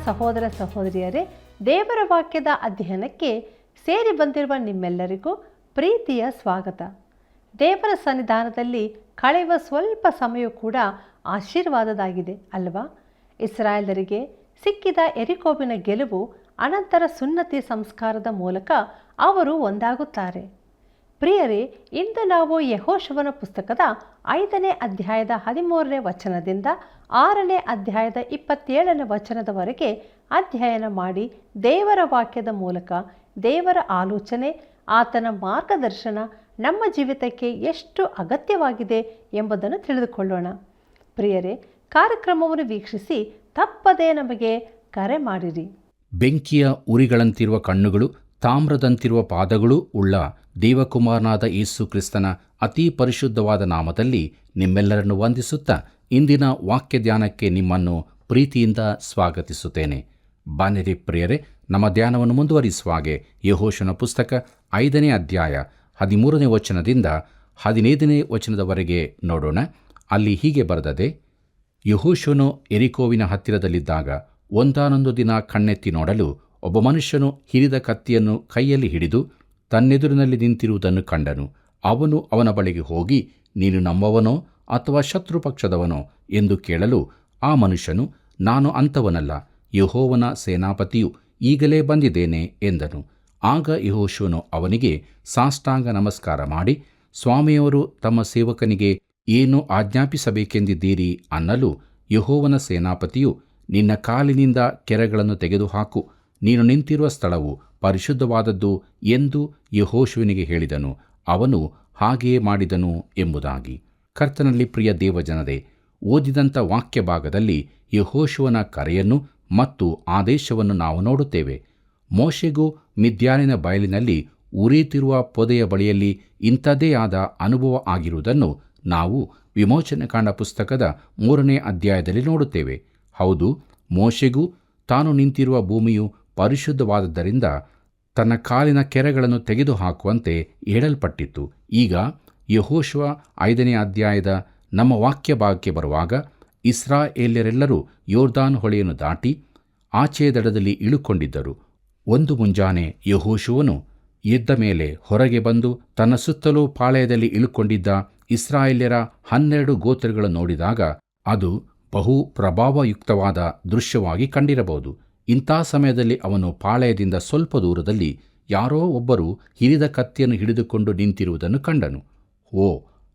ಸಹೋದರ ಸಹೋದರಿಯರೇ, ದೇವರ ವಾಕ್ಯದ ಅಧ್ಯಯನಕ್ಕೆ ಸೇರಿ ಬಂದಿರುವ ನಿಮ್ಮೆಲ್ಲರಿಗೂ ಪ್ರೀತಿಯ ಸ್ವಾಗತ. ದೇವರ ಸನ್ನಿಧಾನದಲ್ಲಿ ಕಳೆಯುವ ಸ್ವಲ್ಪ ಸಮಯ ಕೂಡ ಆಶೀರ್ವಾದದಾಗಿದೆ ಅಲ್ವಾ? ಇಸ್ರಾಯೇಲರಿಗೆ ಸಿಕ್ಕಿದ ಯೆರಿಕೋವಿನ ಗೆಲುವು ಅನಂತರ ಸುನ್ನತಿ ಸಂಸ್ಕಾರದ ಮೂಲಕ ಅವರು ಒಂದಾಗುತ್ತಾರೆ. ಪ್ರಿಯರೇ, ಇಂದು ನಾವು ಯೆಹೋಶುವನ ಪುಸ್ತಕದ 5ನೇ ಅಧ್ಯಾಯದ 13ನೇ ವಚನದಿಂದ 6ನೇ ಅಧ್ಯಾಯದ 27ನೇ ವಚನದವರೆಗೆ ಅಧ್ಯಯನ ಮಾಡಿ ದೇವರ ವಾಕ್ಯದ ಮೂಲಕ ದೇವರ ಆಲೋಚನೆ, ಆತನ ಮಾರ್ಗದರ್ಶನ ನಮ್ಮ ಜೀವಿತಕ್ಕೆ ಎಷ್ಟು ಅಗತ್ಯವಾಗಿದೆ ಎಂಬುದನ್ನು ತಿಳಿದುಕೊಳ್ಳೋಣ. ಪ್ರಿಯರೇ, ಕಾರ್ಯಕ್ರಮವನ್ನು ವೀಕ್ಷಿಸಿ ತಪ್ಪದೇ ನಮಗೆ ಕರೆ ಮಾಡಿರಿ. ಬೆಂಕಿಯ ಉರಿಗಳಂತಿರುವ ಕಣ್ಣುಗಳು, ತಾಮ್ರದಂತಿರುವ ಪಾದಗಳು ಉಳ್ಳ ದೇವಕುಮಾರನಾದ ಯೇಸು ಕ್ರಿಸ್ತನ ಅತಿ ಪರಿಶುದ್ಧವಾದ ನಾಮದಲ್ಲಿ ನಿಮ್ಮೆಲ್ಲರನ್ನು ವಂದಿಸುತ್ತಾ ಇಂದಿನ ವಾಕ್ಯ ಧ್ಯಾನಕ್ಕೆ ನಿಮ್ಮನ್ನು ಪ್ರೀತಿಯಿಂದ ಸ್ವಾಗತಿಸುತ್ತೇನೆ. ಬನ್ನಿರಿ ಪ್ರಿಯರೇ, ನಮ್ಮ ಧ್ಯಾನವನ್ನು ಮುಂದುವರಿಸುವ ಹಾಗೆ ಯೆಹೋಶುವನ ಪುಸ್ತಕ 5ನೇ ಅಧ್ಯಾಯ 13ನೇ ವಚನದಿಂದ 15ನೇ ವಚನದವರೆಗೆ ನೋಡೋಣ. ಅಲ್ಲಿ ಹೀಗೆ ಬರೆದದೆ: ಯೆಹೋಶುವನು ಯೆರಿಕೋವಿನ ಹತ್ತಿರದಲ್ಲಿದ್ದಾಗ ಒಂದಾನೊಂದು ದಿನ ಕಣ್ಣೆತ್ತಿ ನೋಡಲು ಒಬ್ಬ ಮನುಷ್ಯನು ಹಿರಿದ ಕತ್ತಿಯನ್ನು ಕೈಯಲ್ಲಿ ಹಿಡಿದು ತನ್ನೆದುರಿನಲ್ಲಿ ನಿಂತಿರುವುದನ್ನು ಕಂಡನು. ಅವನು ಅವನ ಬಳಿಗೆ ಹೋಗಿ, ನೀನು ನಮ್ಮವನೋ ಅಥವಾ ಶತ್ರುಪಕ್ಷದವನೋ ಎಂದು ಕೇಳಲು ಆ ಮನುಷ್ಯನು, ನಾನು ಅಂಥವನಲ್ಲ, ಯೆಹೋವನ ಸೇನಾಪತಿಯು ಈಗಲೇ ಬಂದಿದ್ದೇನೆ ಎಂದನು. ಆಗ ಯೆಹೋಶುವನು ಅವನಿಗೆ ಸಾಷ್ಟಾಂಗ ನಮಸ್ಕಾರ ಮಾಡಿ, ಸ್ವಾಮಿಯವರು ತಮ್ಮ ಸೇವಕನಿಗೆ ಏನು ಆಜ್ಞಾಪಿಸಬೇಕೆಂದಿದ್ದೀರಿ ಅನ್ನಲು, ಯೆಹೋವನ ಸೇನಾಪತಿಯು, ನಿನ್ನ ಕಾಲಿನಿಂದ ಕೆರಗಳನ್ನು ತೆಗೆದುಹಾಕು, ನೀನು ನಿಂತಿರುವ ಸ್ಥಳವು ಪರಿಶುದ್ಧವಾದದ್ದು ಎಂದು ಯೆಹೋಶುವನಿಗೆ ಹೇಳಿದನು. ಅವನು ಹಾಗೆಯೇ ಮಾಡಿದನು ಎಂಬುದಾಗಿ. ಕರ್ತನಲ್ಲಿ ಪ್ರಿಯ ದೇವಜನರೇ, ಓದಿದಂಥ ವಾಕ್ಯ ಭಾಗದಲ್ಲಿ ಯೆಹೋಶುವನ ಕರೆಯನ್ನು ಮತ್ತು ಆದೇಶವನ್ನು ನಾವು ನೋಡುತ್ತೇವೆ. ಮೋಶೆಗೂ ಮಿದ್ಯಾನಿನ ಬಯಲಿನಲ್ಲಿ ಉರಿಯುತ್ತಿರುವ ಪೊದೆಯ ಬಳಿಯಲ್ಲಿ ಇಂಥದ್ದೇ ಆದ ಅನುಭವ ಆಗಿರುವುದನ್ನು ನಾವು ವಿಮೋಚನಕಾಂಡ ಪುಸ್ತಕದ 3ನೇ ಅಧ್ಯಾಯದಲ್ಲಿ ನೋಡುತ್ತೇವೆ. ಹೌದು, ಮೋಶೆಗೂ ತಾನು ನಿಂತಿರುವ ಭೂಮಿಯು ಪರಿಶುದ್ಧವಾದದ್ದರಿಂದ ತನ್ನ ಕಾಲಿನ ಕೆರಗಳನ್ನು ತೆಗೆದುಹಾಕುವಂತೆ ಹೇಳಲ್ಪಟ್ಟಿತ್ತು. ಈಗ ಯೆಹೋಶುವ 5ನೇ ಅಧ್ಯಾಯದ ನಮ್ಮ ವಾಕ್ಯ ಭಾಗಕ್ಕೆ ಬರುವಾಗ, ಇಸ್ರಾಯೇಲ್ಯರೆಲ್ಲರೂ ಯೊರ್ದಾನ್ ಹೊಳೆಯನ್ನು ದಾಟಿ ಆಚೆಯ ದಡದಲ್ಲಿ ಇಳುಕೊಂಡಿದ್ದರು. ಒಂದು ಮುಂಜಾನೆ ಯೆಹೋಶುವನು ಎದ್ದ ಮೇಲೆ ಹೊರಗೆ ಬಂದು ತನ್ನ ಸುತ್ತಲೂ ಪಾಳೆಯದಲ್ಲಿ ಇಳುಕೊಂಡಿದ್ದ ಇಸ್ರಾಯೇಲ್ಯರ 12 ಗೋತ್ರಗಳನ್ನು ನೋಡಿದಾಗ ಅದು ಬಹು ಪ್ರಭಾವಯುಕ್ತವಾದ ದೃಶ್ಯವಾಗಿ ಕಂಡಿರಬಹುದು. ಇಂಥ ಸಮಯದಲ್ಲಿ ಅವನು ಪಾಳೆಯದಿಂದ ಸ್ವಲ್ಪ ದೂರದಲ್ಲಿ ಯಾರೋ ಒಬ್ಬರು ಹಿರಿದ ಕತ್ತಿಯನ್ನು ಹಿಡಿದುಕೊಂಡು ನಿಂತಿರುವುದನ್ನು ಕಂಡನು.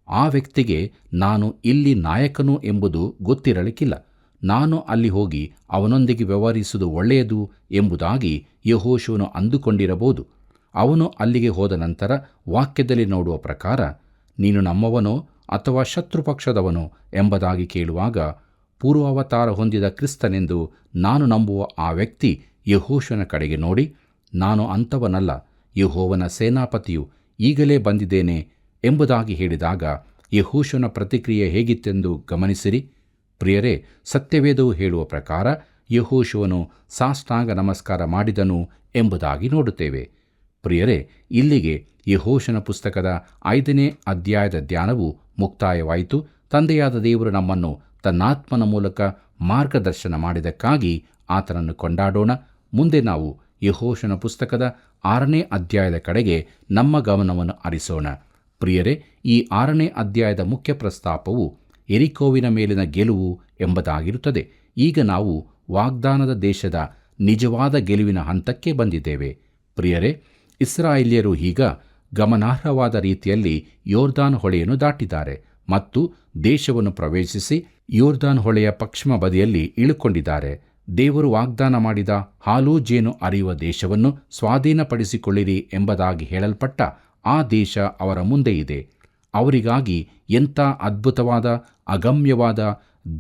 ಆ ವ್ಯಕ್ತಿಗೆ ನಾನು ಇಲ್ಲಿ ನಾಯಕನು ಎಂಬುದು ಗೊತ್ತಿರಲಿಕ್ಕಿಲ್ಲ. ನಾನು ಅಲ್ಲಿ ಹೋಗಿ ಅವನೊಂದಿಗೆ ವ್ಯವಹರಿಸುವುದು ಒಳ್ಳೆಯದು ಎಂಬುದಾಗಿ ಯೆಹೋಶುವನು ಅಂದುಕೊಂಡಿರಬಹುದು. ಅವನು ಅಲ್ಲಿಗೆ ಹೋದ ನಂತರ ವಾಕ್ಯದಲ್ಲಿ ನೋಡುವ ಪ್ರಕಾರ, ನೀನು ನಮ್ಮವನೋ ಅಥವಾ ಶತ್ರುಪಕ್ಷದವನೋ ಎಂಬುದಾಗಿ ಕೇಳುವಾಗ, ಪೂರ್ವಾವತಾರ ಹೊಂದಿದ ಕ್ರಿಸ್ತನೆಂದು ನಾನು ನಂಬುವ ಆ ವ್ಯಕ್ತಿ ಯೆಹೋಶುವನ ಕಡೆಗೆ ನೋಡಿ, ನಾನು ಅಂಥವನಲ್ಲ, ಯೆಹೋವನ ಸೇನಾಪತಿಯು ಈಗಲೇ ಬಂದಿದ್ದೇನೆ ಎಂಬುದಾಗಿ ಹೇಳಿದಾಗ ಯೆಹೋಶುವನ ಪ್ರತಿಕ್ರಿಯೆ ಹೇಗಿತ್ತೆಂದು ಗಮನಿಸಿರಿ. ಪ್ರಿಯರೇ, ಸತ್ಯವೇದವು ಹೇಳುವ ಪ್ರಕಾರ ಯೆಹೋಶುವನು ಸಾಷ್ಟಾಂಗ ನಮಸ್ಕಾರ ಮಾಡಿದನು ಎಂಬುದಾಗಿ ನೋಡುತ್ತೇವೆ. ಪ್ರಿಯರೇ, ಇಲ್ಲಿಗೆ ಯೆಹೋಶುವನ ಪುಸ್ತಕದ 5ನೇ ಅಧ್ಯಾಯದ ಧ್ಯಾನವು ಮುಕ್ತಾಯವಾಯಿತು. ತಂದೆಯಾದ ದೇವರು ನಮ್ಮನ್ನು ತನ್ನಾತ್ಮನ ಮೂಲಕ ಮಾರ್ಗದರ್ಶನ ಮಾಡಿದ್ದಕ್ಕಾಗಿ ಆತನನ್ನು ಕೊಂಡಾಡೋಣ. ಮುಂದೆ ನಾವು ಯೆಹೋಶುವನ ಪುಸ್ತಕದ 6ನೇ ಅಧ್ಯಾಯದ ಕಡೆಗೆ ನಮ್ಮ ಗಮನವನ್ನು ಹರಿಸೋಣ. ಪ್ರಿಯರೇ, ಈ 6ನೇ ಅಧ್ಯಾಯದ ಮುಖ್ಯ ಪ್ರಸ್ತಾಪವು ಯೆರಿಕೋವಿನ ಮೇಲಿನ ಗೆಲುವು ಎಂಬುದಾಗಿರುತ್ತದೆ. ಈಗ ನಾವು ವಾಗ್ದಾನದ ದೇಶದ ನಿಜವಾದ ಗೆಲುವಿನ ಹಂತಕ್ಕೆ ಬಂದಿದ್ದೇವೆ. ಪ್ರಿಯರೇ, ಇಸ್ರಾಯೇಲ್ಯರು ಈಗ ಗಮನಾರ್ಹವಾದ ರೀತಿಯಲ್ಲಿ ಯೊರ್ದಾನ್ ಹೊಳೆಯನ್ನು ದಾಟಿದ್ದಾರೆ ಮತ್ತು ದೇಶವನ್ನು ಪ್ರವೇಶಿಸಿ ಯೊರ್ದಾನ್ ಹೊಳೆಯ ಪಶ್ಚಿಮ ಬದಿಯಲ್ಲಿ ಇಳುಕೊಂಡಿದ್ದಾರೆ. ದೇವರು ವಾಗ್ದಾನ ಮಾಡಿದ ಹಾಲು ಜೇನು ಹರಿಯುವ ದೇಶವನ್ನು ಸ್ವಾಧೀನಪಡಿಸಿಕೊಳ್ಳಿರಿ ಎಂಬುದಾಗಿ ಹೇಳಲ್ಪಟ್ಟ ಆ ದೇಶ ಅವರ ಮುಂದೆ ಇದೆ. ಅವರಿಗಾಗಿ ಎಂಥ ಅದ್ಭುತವಾದ, ಅಗಮ್ಯವಾದ,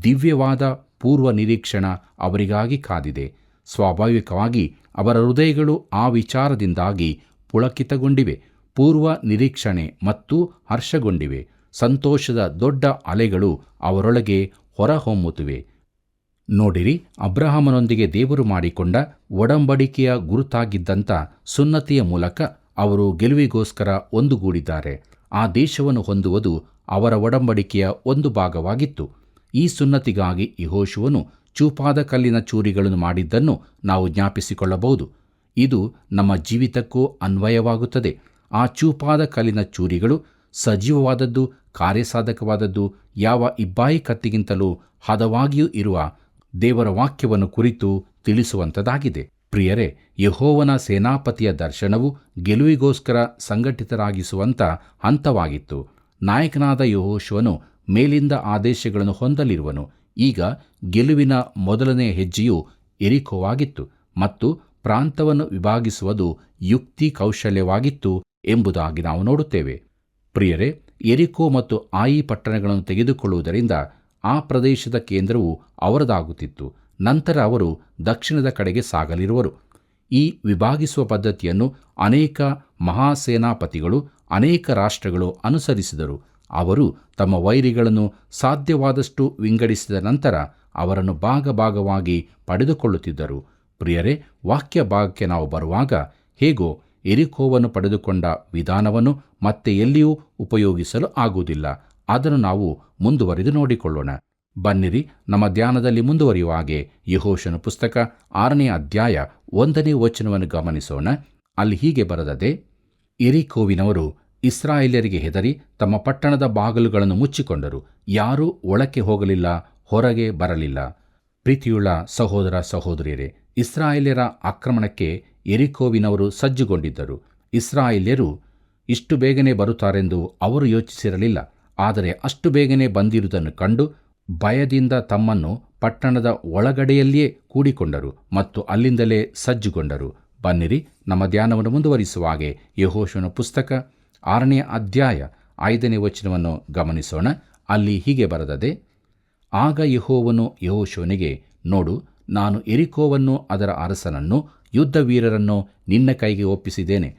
ದಿವ್ಯವಾದ ಪೂರ್ವ ನಿರೀಕ್ಷಣ ಅವರಿಗಾಗಿ ಕಾದಿದೆ. ಸ್ವಾಭಾವಿಕವಾಗಿ ಅವರ ಹೃದಯಗಳು ಆ ವಿಚಾರದಿಂದಾಗಿ ಪುಳಕಿತಗೊಂಡಿವೆ. ಪೂರ್ವ ನಿರೀಕ್ಷಣೆ ಮತ್ತು ಹರ್ಷಗೊಂಡಿವೆ. ಸಂತೋಷದ ದೊಡ್ಡ ಅಲೆಗಳು ಅವರೊಳಗೆ ಹೊರಹೊಮ್ಮುತ್ತಿವೆ. ನೋಡಿರಿ, ಅಬ್ರಹಾಮನೊಂದಿಗೆ ದೇವರು ಮಾಡಿಕೊಂಡ ಒಡಂಬಡಿಕೆಯ ಗುರುತಾಗಿದ್ದಂಥ ಸುನ್ನತಿಯ ಮೂಲಕ ಅವರು ಗೆಲುವಿಗೋಸ್ಕರ ಒಂದುಗೂಡಿದ್ದಾರೆ. ಆ ದೇಶವನ್ನು ಹೊಂದುವುದು ಅವರ ಒಡಂಬಡಿಕೆಯ ಒಂದು ಭಾಗವಾಗಿತ್ತು. ಈ ಸುನ್ನತಿಗಾಗಿ ಯೆಹೋಶುವನು ಚೂಪಾದ ಕಲ್ಲಿನ ಚೂರಿಗಳನ್ನು ಮಾಡಿದ್ದನ್ನು ನಾವು ಜ್ಞಾಪಿಸಿಕೊಳ್ಳಬಹುದು. ಇದು ನಮ್ಮ ಜೀವಿತಕ್ಕೂ ಅನ್ವಯವಾಗುತ್ತದೆ. ಆ ಚೂಪಾದ ಕಲ್ಲಿನ ಚೂರಿಗಳು ಸಜೀವವಾದದ್ದು, ಕಾರ್ಯಸಾಧಕವಾದದ್ದು, ಯಾವ ಇಬ್ಬಾಯಿ ಕತ್ತಿಗಿಂತಲೂ ಹದವಾಗಿಯೂ ಇರುವ ದೇವರ ವಾಕ್ಯವನ್ನು ಕುರಿತು ತಿಳಿಸುವಂಥದ್ದಾಗಿದೆ. ಪ್ರಿಯರೇ, ಯೆಹೋವನ ಸೇನಾಪತಿಯ ದರ್ಶನವು ಗೆಲುವಿಗೋಸ್ಕರ ಸಂಘಟಿತರಾಗಿಸುವಂಥ ಹಂತವಾಗಿತ್ತು. ನಾಯಕನಾದ ಯೆಹೋಶುವನು ಮೇಲಿಂದ ಆದೇಶಗಳನ್ನು ಹೊಂದಲಿರುವನು. ಈಗ ಗೆಲುವಿನ ಮೊದಲನೇ ಹೆಜ್ಜೆಯು ಯೆರಿಕೋವಾಗಿತ್ತು ಮತ್ತು ಪ್ರಾಂತವನ್ನು ವಿಭಾಗಿಸುವುದು ಯುಕ್ತಿ ಕೌಶಲ್ಯವಾಗಿತ್ತು ಎಂಬುದಾಗಿ ನಾವು ನೋಡುತ್ತೇವೆ. ಪ್ರಿಯರೇ, ಯೆರಿಕೋ ಮತ್ತು ಆಯಿ ಪಟ್ಟಣಗಳನ್ನು ತೆಗೆದುಕೊಳ್ಳುವುದರಿಂದ ಆ ಪ್ರದೇಶದ ಕೇಂದ್ರವು ಅವರದಾಗುತ್ತಿತ್ತು. ನಂತರ ಅವರು ದಕ್ಷಿಣದ ಕಡೆಗೆ ಸಾಗಲಿರುವರು. ಈ ವಿಭಾಗಿಸುವ ಪದ್ಧತಿಯನ್ನು ಅನೇಕ ಮಹಾಸೇನಾಪತಿಗಳು, ಅನೇಕ ರಾಷ್ಟ್ರಗಳು ಅನುಸರಿಸಿದರು. ಅವರು ತಮ್ಮ ವೈರಿಗಳನ್ನು ಸಾಧ್ಯವಾದಷ್ಟು ವಿಂಗಡಿಸಿದ ನಂತರ ಅವರನ್ನು ಭಾಗವಾಗಿ ಪಡೆದುಕೊಳ್ಳುತ್ತಿದ್ದರು. ಪ್ರಿಯರೇ, ವಾಕ್ಯ ಭಾಗಕ್ಕೆ ನಾವು ಬರುವಾಗ ಹೇಗೋ ಯೆರಿಕೋವನ್ನು ಪಡೆದುಕೊಂಡ ವಿಧಾನವನ್ನು ಮತ್ತೆ ಎಲ್ಲಿಯೂ ಉಪಯೋಗಿಸಲು ಆಗುವುದಿಲ್ಲ. ಅದನ್ನು ನಾವು ಮುಂದುವರಿದು ನೋಡಿಕೊಳ್ಳೋಣ. ಬನ್ನಿರಿ, ನಮ್ಮ ಧ್ಯಾನದಲ್ಲಿ ಮುಂದುವರಿಯುವ ಹಾಗೆ ಯೆಹೋಶುವನ ಪುಸ್ತಕ 6ನೇ ಅಧ್ಯಾಯ 1ನೇ ವಚನವನ್ನು ಗಮನಿಸೋಣ. ಅಲ್ಲಿ ಹೀಗೆ ಬರೆದದೆ: ಯೆರಿಕೋವಿನವರು ಇಸ್ರಾಯೇಲ್ಯರಿಗೆ ಹೆದರಿ ತಮ್ಮ ಪಟ್ಟಣದ ಬಾಗಿಲುಗಳನ್ನು ಮುಚ್ಚಿಕೊಂಡರು. ಯಾರೂ ಒಳಕ್ಕೆ ಹೋಗಲಿಲ್ಲ, ಹೊರಗೆ ಬರಲಿಲ್ಲ. ಪ್ರೀತಿಯುಳ್ಳ ಸಹೋದರ ಸಹೋದರಿಯರೇ, ಇಸ್ರಾಯೇಲ್ಯರ ಆಕ್ರಮಣಕ್ಕೆ ಯೆರಿಕೋವಿನವರು ಸಜ್ಜುಗೊಂಡಿದ್ದರು. ಇಸ್ರಾಯೇಲ್ಯರು ಇಷ್ಟು ಬೇಗನೆ ಬರುತ್ತಾರೆಂದು ಅವರು ಯೋಚಿಸಿರಲಿಲ್ಲ. ಆದರೆ ಅಷ್ಟು ಬೇಗನೆ ಬಂದಿರುವುದನ್ನು ಕಂಡು ಭಯದಿಂದ ತಮ್ಮನ್ನು ಪಟ್ಟಣದ ಒಳಗಡೆಯಲ್ಲಿಯೇ ಕೂಡಿಕೊಂಡರು ಮತ್ತು ಅಲ್ಲಿಂದಲೇ ಸಜ್ಜುಗೊಂಡರು. ಬನ್ನಿರಿ, ನಮ್ಮ ಧ್ಯಾನವನ್ನು ಮುಂದುವರಿಸುವ ಹಾಗೆ ಯೆಹೋಶುವನ ಪುಸ್ತಕ 6ನೇ ಅಧ್ಯಾಯ 5ನೇ ವಚನವನ್ನು ಗಮನಿಸೋಣ. ಅಲ್ಲಿ ಹೀಗೆ ಬರೆದದೆ: ಆಗ ಯೆಹೋವನು ಯೆಹೋಶುವನಿಗೆ, ನೋಡು, ನಾನು ಯೆರಿಕೋವನ್ನು, ಅದರ ಅರಸನನ್ನು, ಯುದ್ಧ ವೀರರನ್ನು ನಿನ್ನ ಕೈಗೆ ಒಪ್ಪಿಸಿದ್ದೇನೆ.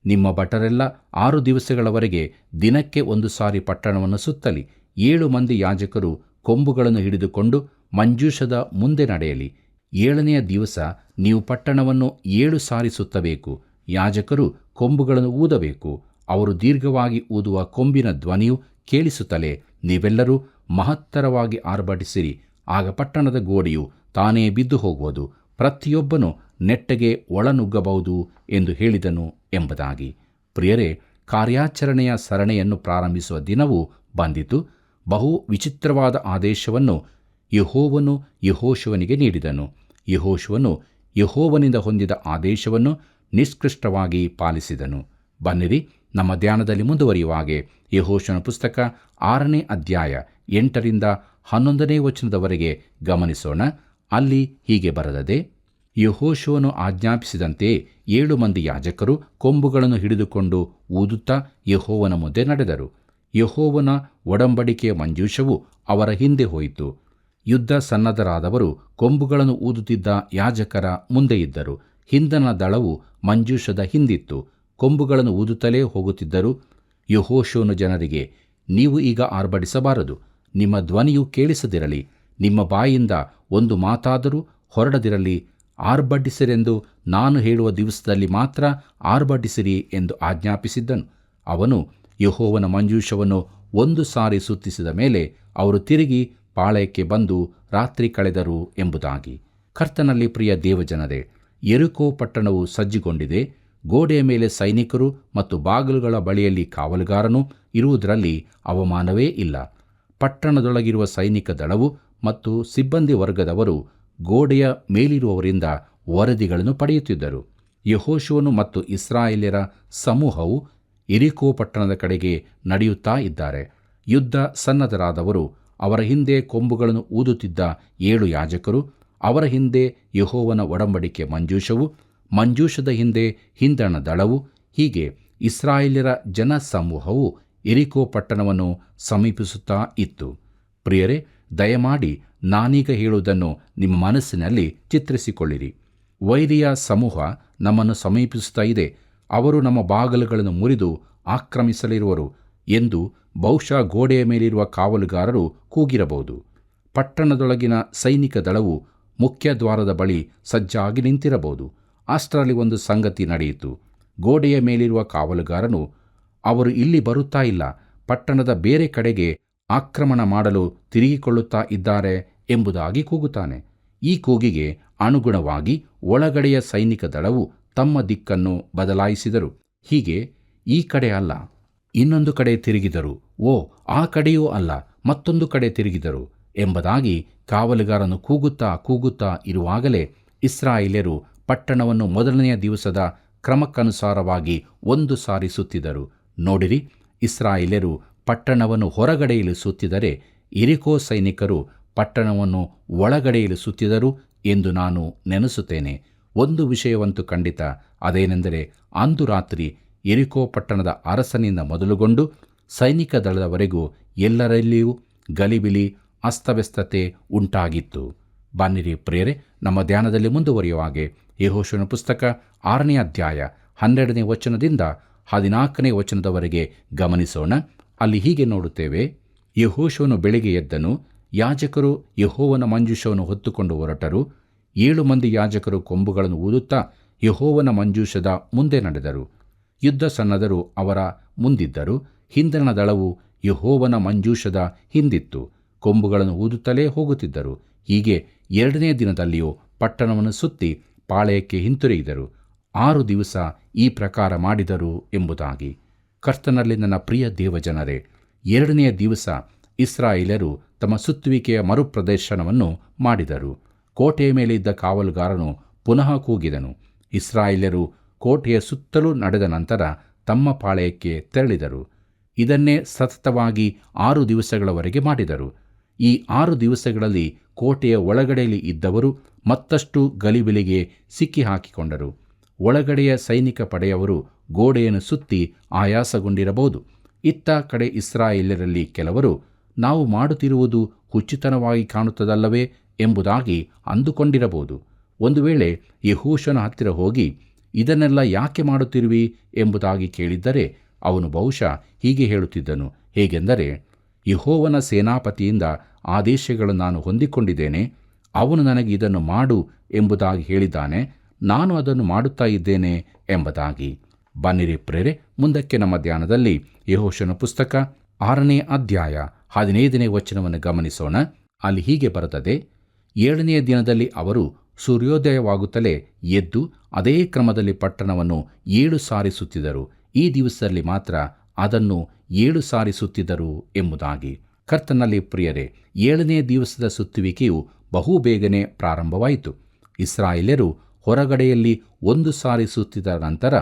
ನಿಮ್ಮ ಭಟರೆಲ್ಲ 6 ದಿವಸಗಳವರೆಗೆ ದಿನಕ್ಕೆ 1 ಸಾರಿ ಪಟ್ಟಣವನ್ನು ಸುತ್ತಲಿ. 7 ಮಂದಿ ಯಾಜಕರು ಕೊಂಬುಗಳನ್ನು ಹಿಡಿದುಕೊಂಡು ಮಂಜೂಷದ ಮುಂದೆ ನಡೆಯಲಿ. 7ನೆಯ ದಿವಸ ನೀವು ಪಟ್ಟಣವನ್ನು 7 ಸಾರಿ ಸುತ್ತಬೇಕು. ಯಾಜಕರು ಕೊಂಬುಗಳನ್ನು ಊದಬೇಕು. ಅವರು ದೀರ್ಘವಾಗಿ ಊದುವ ಕೊಂಬಿನ ಧ್ವನಿಯು ಕೇಳಿಸುತ್ತಲೇ ನೀವೆಲ್ಲರೂ ಮಹತ್ತರವಾಗಿ ಆರ್ಭಟಿಸಿರಿ. ಆಗ ಪಟ್ಟಣದ ಗೋಡೆಯು ತಾನೇ ಬಿದ್ದು ಹೋಗುವುದು, ಪ್ರತಿಯೊಬ್ಬನು ನೆಟ್ಟಗೆ ಒಳನುಗ್ಗಬಹುದು ಎಂದು ಹೇಳಿದನು ಎಂಬುದಾಗಿ. ಪ್ರಿಯರೇ, ಕಾರ್ಯಾಚರಣೆಯ ಸರಣಿಯನ್ನು ಪ್ರಾರಂಭಿಸುವ ದಿನವೂ ಬಂದಿತು. ಬಹು ವಿಚಿತ್ರವಾದ ಆದೇಶವನ್ನು ಯೆಹೋವನು ಯೆಹೋಶುವನಿಗೆ ನೀಡಿದನು. ಯೆಹೋಶುವನು ಯೆಹೋವನಿಂದ ಹೊಂದಿದ ಆದೇಶವನ್ನು ನಿಷ್ಕೃಷ್ಟವಾಗಿ ಪಾಲಿಸಿದನು. ಬನ್ನಿರಿ, ನಮ್ಮ ಧ್ಯಾನದಲ್ಲಿ ಮುಂದುವರಿಯುವ ಹಾಗೆ ಯೆಹೋಶುವನ ಪುಸ್ತಕ 6ನೇ ಅಧ್ಯಾಯ 8ರಿಂದ 11ನೇ ವಚನದವರೆಗೆ ಗಮನಿಸೋಣ. ಅಲ್ಲಿ ಹೀಗೆ ಬರೆದದೆ: ಯೆಹೋಶುವನು ಆಜ್ಞಾಪಿಸಿದಂತೆಯೇ 7 ಮಂದಿ ಯಾಜಕರು ಕೊಂಬುಗಳನ್ನು ಹಿಡಿದುಕೊಂಡು ಊದುತ್ತಾ ಯೆಹೋವನ ಮುಂದೆ ನಡೆದರು. ಯೆಹೋವನ ಒಡಂಬಡಿಕೆಯ ಮಂಜೂಷವು ಅವರ ಹಿಂದೆ ಹೋಯಿತು. ಯುದ್ಧ ಸನ್ನದ್ಧರಾದವರು ಕೊಂಬುಗಳನ್ನು ಊದುತ್ತಿದ್ದ ಯಾಜಕರ ಮುಂದೆ ಇದ್ದರು. ಹಿಂದನ ದಳವು ಮಂಜೂಷದ ಹಿಂದಿತ್ತು. ಕೊಂಬುಗಳನ್ನು ಊದುತ್ತಲೇ ಹೋಗುತ್ತಿದ್ದರು. ಯೆಹೋಶುವನು ಜನರಿಗೆ, ನೀವು ಈಗ ಆರ್ಭಟಿಸಬಾರದು. ನಿಮ್ಮ ಧ್ವನಿಯು ಕೇಳಿಸದಿರಲಿ. ನಿಮ್ಮ ಬಾಯಿಂದ ಒಂದು ಮಾತಾದರೂ ಹೊರಡದಿರಲಿ. ಆರ್ಭಟಿಸಿರೆಂದು ನಾನು ಹೇಳುವ ದಿವಸದಲ್ಲಿ ಮಾತ್ರ ಆರ್ಭಟಿಸಿರಿ ಎಂದು ಆಜ್ಞಾಪಿಸಿದ್ದನು. ಅವನು ಯೆಹೋವನ ಮಂಜೂಷವನ್ನು 1 ಸಾರಿ ಸುತ್ತಿಸಿದ ಮೇಲೆ ಅವರು ತಿರುಗಿ ಪಾಳೆಯಕ್ಕೆ ಬಂದು ರಾತ್ರಿ ಕಳೆದರು ಎಂಬುದಾಗಿ. ಕರ್ತನಲ್ಲಿ ಪ್ರಿಯ ದೇವಜನರೇ, ಯೆರಿಕೋ ಪಟ್ಟಣವು ಸಜ್ಜುಗೊಂಡಿದೆ. ಗೋಡೆಯ ಮೇಲೆ ಸೈನಿಕರು ಮತ್ತು ಬಾಗಿಲುಗಳ ಬಳಿಯಲ್ಲಿ ಕಾವಲುಗಾರನು ಇರುವುದರಲ್ಲಿ ಅವಮಾನವೇ ಇಲ್ಲ. ಪಟ್ಟಣದೊಳಗಿರುವ ಸೈನಿಕ ದಳವು ಮತ್ತು ಸಿಬ್ಬಂದಿ ವರ್ಗದವರು ಗೋಡೆಯ ಮೇಲಿರುವವರಿಂದ ವರದಿಗಳನ್ನು ಪಡೆಯುತ್ತಿದ್ದರು. ಯೆಹೋಶುವನು ಮತ್ತು ಇಸ್ರಾಯೇಲ್ಯರ ಸಮೂಹವು ಯೆರಿಕೋ ಪಟ್ಟಣದ ಕಡೆಗೆ ನಡೆಯುತ್ತಾ ಇದ್ದಾರೆ. ಯುದ್ಧ ಸನ್ನದ್ಧರಾದವರು, ಅವರ ಹಿಂದೆ ಕೊಂಬುಗಳನ್ನು ಊದುತ್ತಿದ್ದ 7 ಯಾಜಕರು, ಅವರ ಹಿಂದೆ ಯೆಹೋವನ ಒಡಂಬಡಿಕೆ ಮಂಜೂಷವು, ಮಂಜೂಷದ ಹಿಂದೆ ಹಿಂದಣ ದಳವು, ಹೀಗೆ ಇಸ್ರಾಯೇಲ್ಯರ ಜನಸಮೂಹವು ಯೆರಿಕೋ ಪಟ್ಟಣವನ್ನು ಸಮೀಪಿಸುತ್ತಾ ಇತ್ತು. ಪ್ರಿಯರೇ, ದಯಮಾಡಿ ನಾನೀಗ ಹೇಳುವುದನ್ನು ನಿಮ್ಮ ಮನಸ್ಸಿನಲ್ಲಿ ಚಿತ್ರಿಸಿಕೊಳ್ಳಿರಿ. ವೈರಿಯ ಸಮೂಹ ನಮ್ಮನ್ನು ಸಮೀಪಿಸುತ್ತಾ ಇದೆ. ಅವರು ನಮ್ಮ ಬಾಗಿಲುಗಳನ್ನು ಮುರಿದು ಆಕ್ರಮಿಸಲಿರುವರು ಎಂದು ಬಹುಶಃ ಗೋಡೆಯ ಮೇಲಿರುವ ಕಾವಲುಗಾರರು ಕೂಗಿರಬಹುದು. ಪಟ್ಟಣದೊಳಗಿನ ಸೈನಿಕ ದಳವು ಮುಖ್ಯ ದ್ವಾರದ ಬಳಿ ಸಜ್ಜಾಗಿ ನಿಂತಿರಬಹುದು. ಅಷ್ಟರಲ್ಲಿ ಒಂದು ಸಂಗತಿ ನಡೆಯಿತು. ಗೋಡೆಯ ಮೇಲಿರುವ ಕಾವಲುಗಾರನು, ಅವರು ಇಲ್ಲಿ ಬರುತ್ತಾ ಇಲ್ಲ, ಪಟ್ಟಣದ ಬೇರೆ ಕಡೆಗೆ ಆಕ್ರಮಣ ಮಾಡಲು ತಿರುಗಿಕೊಳ್ಳುತ್ತಾ ಇದ್ದಾರೆ ಎಂಬುದಾಗಿ ಕೂಗುತ್ತಾನೆ. ಈ ಕೂಗಿಗೆ ಅನುಗುಣವಾಗಿ ಒಳಗಡೆಯ ಸೈನಿಕ ದಳವು ತಮ್ಮ ದಿಕ್ಕನ್ನು ಬದಲಾಯಿಸಿದರು. ಹೀಗೆ ಈ ಕಡೆ ಅಲ್ಲ, ಇನ್ನೊಂದು ಕಡೆ ತಿರುಗಿದರು, ಓ ಆ ಕಡೆಯೂ ಅಲ್ಲ, ಮತ್ತೊಂದು ಕಡೆ ತಿರುಗಿದರು ಎಂಬುದಾಗಿ ಕಾವಲುಗಾರನು ಕೂಗುತ್ತಾ ಇರುವಾಗಲೇ ಇಸ್ರಾಯೇಲ್ಯರು ಪಟ್ಟಣವನ್ನು ಮೊದಲನೆಯ ದಿವಸದ ಕ್ರಮಕ್ಕನುಸಾರವಾಗಿ 1 ಸಾರಿ ಸುತ್ತಿದರು. ನೋಡಿರಿ, ಇಸ್ರಾಯೇಲ್ಯರು ಪಟ್ಟಣವನ್ನು ಹೊರಗಡೆಯಲ್ಲಿ ಸುತ್ತಿದರೆ ಯೆರಿಕೋ ಸೈನಿಕರು ಪಟ್ಟಣವನ್ನು ಒಳಗಡೆಯಲ್ಲಿ ಸುತ್ತಿದರು ಎಂದು ನಾನು ನೆನೆಸುತ್ತೇನೆ. ಒಂದು ವಿಷಯವಂತೂ ಖಂಡಿತ, ಅದೇನೆಂದರೆ ಅಂದು ರಾತ್ರಿ ಯೆರಿಕೋ ಪಟ್ಟಣದ ಅರಸನಿಂದ ಮೊದಲುಗೊಂಡು ಸೈನಿಕ ದಳದವರೆಗೂ ಎಲ್ಲರಲ್ಲಿಯೂ ಗಲಿಬಿಲಿ, ಅಸ್ತವ್ಯಸ್ತತೆ ಉಂಟಾಗಿತ್ತು. ಬನ್ನಿರಿ ಪ್ರಿಯರೇ, ನಮ್ಮ ಧ್ಯಾನದಲ್ಲಿ ಮುಂದುವರಿಯುವ ಹಾಗೆ ಯೆಹೋಶುವನ ಪುಸ್ತಕ 6ನೇ ಅಧ್ಯಾಯ 12ನೇ ವಚನದಿಂದ 14ನೇ ವಚನದವರೆಗೆ ಗಮನಿಸೋಣ. ಅಲ್ಲಿ ಹೀಗೆ ನೋಡುತ್ತೇವೆ. ಯೆಹೋಶುವನು ಬೆಳಿಗ್ಗೆ ಎದ್ದನು, ಯಾಜಕರು ಯೆಹೋವನ ಮಂಜೂಷವನ್ನು ಹೊತ್ತುಕೊಂಡು ಹೊರಟರು. 7 ಮಂದಿ ಯಾಜಕರು ಕೊಂಬುಗಳನ್ನು ಊದುತ್ತಾ ಯೆಹೋವನ ಮಂಜೂಷದ ಮುಂದೆ ನಡೆದರು. ಯುದ್ಧ ಸನ್ನದ್ಧರು ಅವರ ಮುಂದಿದ್ದರು. ಹಿಂದಿನ ದಳವು ಯೆಹೋವನ ಮಂಜೂಷದ ಹಿಂದಿತ್ತು. ಕೊಂಬುಗಳನ್ನು ಊದುತ್ತಲೇ ಹೋಗುತ್ತಿದ್ದರು. ಹೀಗೆ 2ನೇ ದಿನದಲ್ಲಿಯೂ ಪಟ್ಟಣವನ್ನು ಸುತ್ತಿ ಪಾಳೆಯಕ್ಕೆ ಹಿಂತಿರುಗಿದರು. 6 ದಿವಸ ಈ ಪ್ರಕಾರ ಮಾಡಿದರು ಎಂಬುದಾಗಿ. ಕರ್ತನಲ್ಲಿ ನನ್ನ ಪ್ರಿಯ ದೇವಜನರೇ, 2ನೇ ದಿವಸ ಇಸ್ರಾಯೇಲರು ತಮ್ಮ ಸುತ್ತುವಿಕೆಯ ಮರುಪ್ರದರ್ಶನವನ್ನು ಮಾಡಿದರು. ಕೋಟೆಯ ಮೇಲೆ ಇದ್ದ ಕಾವಲುಗಾರನು ಪುನಃ ಕೂಗಿದನು. ಇಸ್ರಾಯೇಲ್ಯರು ಕೋಟೆಯ ಸುತ್ತಲೂ ನಡೆದ ನಂತರ ತಮ್ಮ ಪಾಳೆಯಕ್ಕೆ ತೆರಳಿದರು. ಇದನ್ನೇ ಸತತವಾಗಿ 6 ದಿವಸಗಳವರೆಗೆ ಮಾಡಿದರು. ಈ 6 ದಿವಸಗಳಲ್ಲಿ ಕೋಟೆಯ ಒಳಗಡೆಯಲ್ಲಿ ಇದ್ದವರು ಮತ್ತಷ್ಟು ಗಲಿಬಿಲಿಗೆ ಸಿಕ್ಕಿಹಾಕಿಕೊಂಡರು. ಒಳಗಡೆಯ ಸೈನಿಕ ಪಡೆಯವರು ಗೋಡೆಯನ್ನು ಸುತ್ತಿ ಆಯಾಸಗೊಂಡಿರಬಹುದು. ಇತ್ತ ಕಡೆ ಇಸ್ರಾಯೇಲ್ಯರಲ್ಲಿ ಕೆಲವರು, ನಾವು ಮಾಡುತ್ತಿರುವುದು ಹುಚ್ಚುತನವಾಗಿ ಕಾಣುತ್ತದಲ್ಲವೇ ಎಂಬುದಾಗಿ ಅಂದುಕೊಂಡಿರಬಹುದು. ಒಂದು ವೇಳೆ ಯೆಹೋಶುವನ ಹತ್ತಿರ ಹೋಗಿ, ಇದನ್ನೆಲ್ಲ ಯಾಕೆ ಮಾಡುತ್ತಿರುವಿ ಎಂಬುದಾಗಿ ಕೇಳಿದ್ದರೆ ಅವನು ಬಹುಶಃ ಹೀಗೆ ಹೇಳುತ್ತಿದ್ದನು. ಹೇಗೆಂದರೆ, ಯೆಹೋವನ ಸೇನಾಪತಿಯಿಂದ ಆದೇಶಗಳನ್ನು ನಾನು ಹೊಂದಿಕೊಂಡಿದ್ದೇನೆ. ಅವನು ನನಗೆ ಇದನ್ನು ಮಾಡು ಎಂಬುದಾಗಿ ಹೇಳಿದ್ದಾನೆ. ನಾನು ಅದನ್ನು ಮಾಡುತ್ತಾ ಇದ್ದೇನೆ ಎಂಬುದಾಗಿ. ಬನ್ನಿರಿ ಪ್ರೇರೆ, ಮುಂದಕ್ಕೆ ನಮ್ಮ ಧ್ಯಾನದಲ್ಲಿ ಯೆಹೋಶುವನ ಪುಸ್ತಕ 6ನೇ ಅಧ್ಯಾಯ 15ನೇ ವಚನವನ್ನು ಗಮನಿಸೋಣ. ಅಲ್ಲಿ ಹೀಗೆ ಬರುತ್ತದೆ. 7ನೇ ದಿನದಲ್ಲಿ ಅವರು ಸೂರ್ಯೋದಯವಾಗುತ್ತಲೇ ಎದ್ದು ಅದೇ ಕ್ರಮದಲ್ಲಿ ಪಟ್ಟಣವನ್ನು 7 ಸಾರಿ ಸುತ್ತಿದರು. ಈ ದಿವಸದಲ್ಲಿ ಮಾತ್ರ ಅದನ್ನು 7 ಸಾರಿ ಸುತ್ತಿದರು ಎಂಬುದಾಗಿ. ಕರ್ತನಲ್ಲಿ ಪ್ರಿಯರೇ, 7ನೇ ದಿವಸದ ಸುತ್ತುವಿಕೆಯು ಬಹುಬೇಗನೆ ಪ್ರಾರಂಭವಾಯಿತು. ಇಸ್ರಾಯೇಲ್ಯರು ಹೊರಗಡೆಯಲ್ಲಿ 1 ಸಾರಿ ಸುತ್ತಿದ ನಂತರ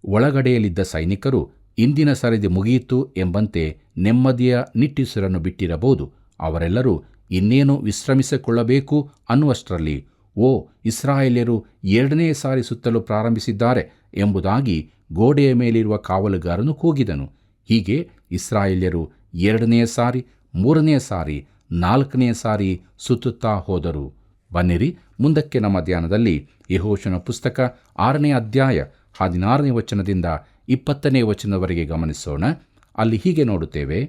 ಒಳಗಡೆಯಲ್ಲಿದ್ದ ಸೈನಿಕರು ಇಂದಿನ ಸರದಿ ಮುಗಿಯಿತು ಎಂಬಂತೆ ನೆಮ್ಮದಿಯ ನಿಟ್ಟುಸಿರನ್ನು ಬಿಟ್ಟಿರಬಹುದು. ಅವರೆಲ್ಲರೂ ಇನ್ನೇನು ವಿಶ್ರಮಿಸಿಕೊಳ್ಳಬೇಕು ಅನ್ನುವಷ್ಟರಲ್ಲಿ, ಓ, ಇಸ್ರಾಯೇಲ್ಯರು 2ನೇ ಸಾರಿ ಸುತ್ತಲು ಪ್ರಾರಂಭಿಸಿದ್ದಾರೆ ಎಂಬುದಾಗಿ ಗೋಡೆಯ ಮೇಲಿರುವ ಕಾವಲುಗಾರನು ಕೂಗಿದನು. ಹೀಗೆ ಇಸ್ರಾಯೇಲ್ಯರು 2ನೇ ಸಾರಿ, 3ನೇ ಸಾರಿ, 4ನೇ ಸಾರಿ ಸುತ್ತುತ್ತಾ ಹೋದರು. ಬನ್ನಿರಿ, ಮುಂದಕ್ಕೆ ನಮ್ಮ ಧ್ಯಾನದಲ್ಲಿ ಯೆಹೋಶುವನ ಪುಸ್ತಕ 6ನೇ ಅಧ್ಯಾಯ 16ನೇ ವಚನದಿಂದ 20ನೇ ವಚನದವರೆಗೆ ಗಮನಿಸೋಣ. ಅಲ್ಲಿ ಹೀಗೆ ನೋಡುತ್ತೇವೆ.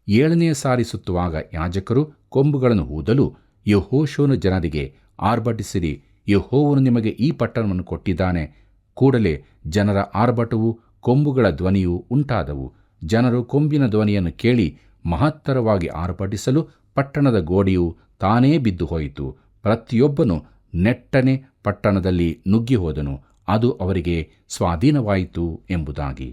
7ನೇ ಸಾರಿ ಸುತ್ತುವಾಗ ಯಾಜಕರು ಕೊಂಬುಗಳನ್ನು ಊದಲು ಯೆಹೋಶುವನು ಜನರಿಗೆ, ಆರ್ಭಟಿಸಿರಿ, ಯೆಹೋವನು ನಿಮಗೆ ಈ ಪಟ್ಟಣವನ್ನು ಕೊಟ್ಟಿದ್ದಾನೆ. ಕೂಡಲೇ ಜನರ ಆರ್ಭಟವೂ ಕೊಂಬುಗಳ ಧ್ವನಿಯೂ ಉಂಟಾದವು. ಜನರು ಕೊಂಬಿನ ಧ್ವನಿಯನ್ನು ಕೇಳಿ ಮಹತ್ತರವಾಗಿ ಆರ್ಭಟಿಸಲು ಪಟ್ಟಣದ ಗೋಡೆಯು ತಾನೇ ಬಿದ್ದು ಹೋಯಿತು. ಪ್ರತಿಯೊಬ್ಬನು ನೆಟ್ಟನೆ ಪಟ್ಟಣದಲ್ಲಿ ನುಗ್ಗಿ ಹೋದನು. ಅದು ಅವರಿಗೆ ಸ್ವಾಧೀನವಾಯಿತು ಎಂಬುದಾಗಿ.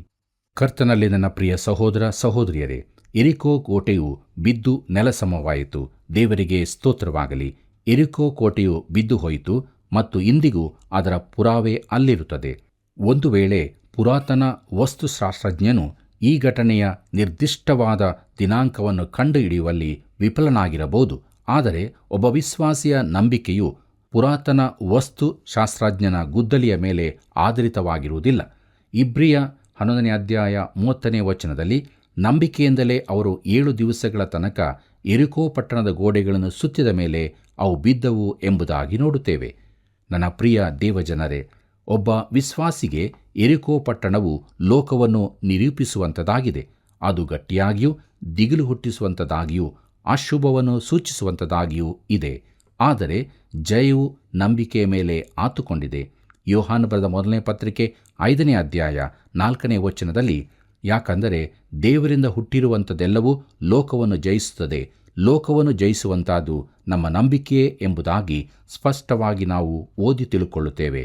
ಕರ್ತನಲ್ಲಿ ನನ್ನ ಪ್ರಿಯ ಸಹೋದರ ಸಹೋದರಿಯರೇ, ಯೆರಿಕೋ ಕೋಟೆಯು ಬಿದ್ದು ನೆಲಸಮವಾಯಿತು. ದೇವರಿಗೆ ಸ್ತೋತ್ರವಾಗಲಿ. ಯೆರಿಕೋ ಕೋಟೆಯು ಬಿದ್ದು ಹೋಯಿತು ಮತ್ತು ಇಂದಿಗೂ ಅದರ ಪುರಾವೆ ಅಲ್ಲಿರುತ್ತದೆ. ಒಂದು ವೇಳೆ ಪುರಾತನ ವಸ್ತುಶಾಸ್ತ್ರಜ್ಞನು ಈ ಘಟನೆಯ ನಿರ್ದಿಷ್ಟವಾದ ದಿನಾಂಕವನ್ನು ಕಂಡುಹಿಡಿಯುವಲ್ಲಿ ವಿಫಲನಾಗಿರಬಹುದು. ಆದರೆ ಒಬ್ಬ ವಿಶ್ವಾಸಿಯ ನಂಬಿಕೆಯು ಪುರಾತನ ವಸ್ತುಶಾಸ್ತ್ರಜ್ಞನ ಗುದ್ದಲಿಯ ಮೇಲೆ ಆಧಾರಿತವಾಗಿರುವುದಿಲ್ಲ. ಇಬ್ರಿಯ 11ನೇ ಅಧ್ಯಾಯ 30ನೇ ವಚನದಲ್ಲಿ, ನಂಬಿಕೆಯಿಂದಲೇ ಅವರು 7 ದಿವಸಗಳ ತನಕ ಯೆರಿಕೋ ಪಟ್ಟಣದ ಗೋಡೆಗಳನ್ನು ಸುತ್ತಿದ ಮೇಲೆ ಅವು ಬಿದ್ದವು ಎಂಬುದಾಗಿ ನೋಡುತ್ತೇವೆ. ನನ್ನ ಪ್ರಿಯ ದೇವಜನರೇ, ಒಬ್ಬ ವಿಶ್ವಾಸಿಗೆ ಯೆರಿಕೋ ಪಟ್ಟಣವು ಲೋಕವನ್ನು ನಿರೂಪಿಸುವಂಥದ್ದಾಗಿದೆ. ಅದು ಗಟ್ಟಿಯಾಗಿಯೂ ದಿಗಿಲು ಹುಟ್ಟಿಸುವಂಥದ್ದಾಗಿಯೂ ಅಶುಭವನ್ನು ಸೂಚಿಸುವಂಥದ್ದಾಗಿಯೂ ಇದೆ. ಆದರೆ ಜಯವು ನಂಬಿಕೆಯ ಮೇಲೆ ಆತುಕೊಂಡಿದೆ. ಯೋಹಾನ ಬರೆದ 1ನೇ ಪತ್ರಿಕೆ 5ನೇ ಅಧ್ಯಾಯ 4ನೇ ವಚನದಲ್ಲಿ, ಯಾಕಂದರೆ ದೇವರಿಂದ ಹುಟ್ಟಿರುವಂಥದ್ದೆಲ್ಲವೂ ಲೋಕವನ್ನು ಜಯಿಸುತ್ತದೆ, ಲೋಕವನ್ನು ಜಯಿಸುವಂತಾದು ನಮ್ಮ ನಂಬಿಕೆಯೇ ಎಂಬುದಾಗಿ ಸ್ಪಷ್ಟವಾಗಿ ನಾವು ಓದಿ ತಿಳುಕೊಳ್ಳುತ್ತೇವೆ.